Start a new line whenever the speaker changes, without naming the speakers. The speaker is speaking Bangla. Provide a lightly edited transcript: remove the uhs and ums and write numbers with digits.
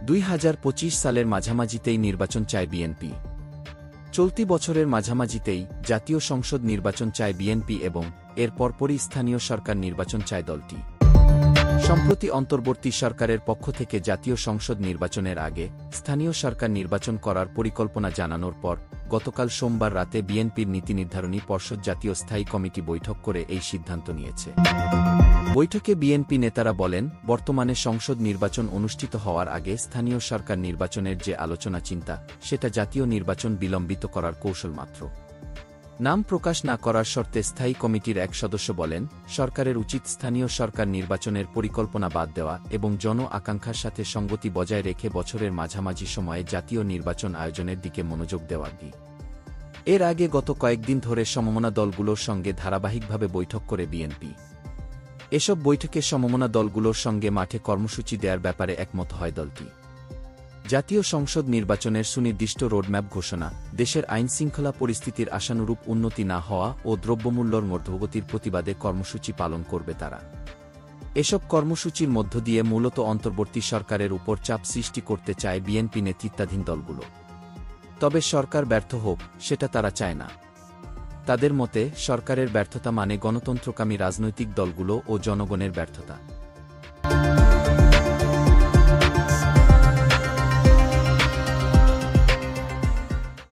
২০২৫ সালের মাঝামাঝিতেই নির্বাচন চায় বিএনপি। চলতি বছরের মাঝামাঝিতেই জাতীয় সংসদ নির্বাচন চায় বিএনপি এবং এর পরপরই স্থানীয় সরকার নির্বাচন চায় দলটি। সম্প্রতি অন্তর্বর্তী সরকারের পক্ষ থেকে জাতীয় সংসদ নির্বাচনের আগে স্থানীয় সরকার নির্বাচন করার পরিকল্পনা জানানোর পর গতকাল সোমবার রাতে বিএনপির নীতি নির্ধারণী পর্ষদ জাতীয় স্থায়ী কমিটি বৈঠক করে এই সিদ্ধান্ত নিয়েছে। বৈঠকে বিএনপি নেতারা বলেন, বর্তমানে সংসদ নির্বাচন অনুষ্ঠিত হওয়ার আগে স্থানীয় সরকার নির্বাচনের যে আলোচনা চিন্তা, সেটা জাতীয় নির্বাচন বিলম্বিত করার কৌশল মাত্র। নাম প্রকাশ না করার শর্তে স্থায়ী কমিটির এক সদস্য বলেন, সরকারের উচিত স্থানীয় সরকার নির্বাচনের পরিকল্পনা বাদ দেওয়া এবং জন আকাঙ্ক্ষার সাথে সঙ্গতি বজায় রেখে বছরের মাঝামাঝি সময়ে জাতীয় নির্বাচন আয়োজনের দিকে মনোযোগ দেওয়া। এর আগে গত কয়েকদিন ধরে সমমনা দলগুলোর সঙ্গে ধারাবাহিকভাবে বৈঠক করে বিএনপি। এসব বৈঠকে সমমনা দলগুলোর সঙ্গে মাঠে কর্মসূচি দেওয়ার ব্যাপারে একমত হয় দলটি। জাতীয় সংসদ নির্বাচনের সুনির্দিষ্ট রোডম্যাপ ঘোষণা, দেশের আইনশৃঙ্খলা পরিস্থিতির আশানুরূপ উন্নতি না হওয়া ও দ্রব্যমূল্যর মধ্যগতির প্রতিবাদে কর্মসূচি পালন করবে তারা। এসব কর্মসূচির মধ্য দিয়ে মূলত অন্তর্বর্তী সরকারের উপর চাপ সৃষ্টি করতে চায় বিএনপি নেতৃত্বাধীন দলগুলো। তবে সরকার ব্যর্থ হোক, সেটা তারা চায় না। তাদের মতে সরকারের ব্যর্থতা মানে গণতন্ত্রকামী রাজনৈতিক দলগুলো ও জনগণের ব্যর্থতা।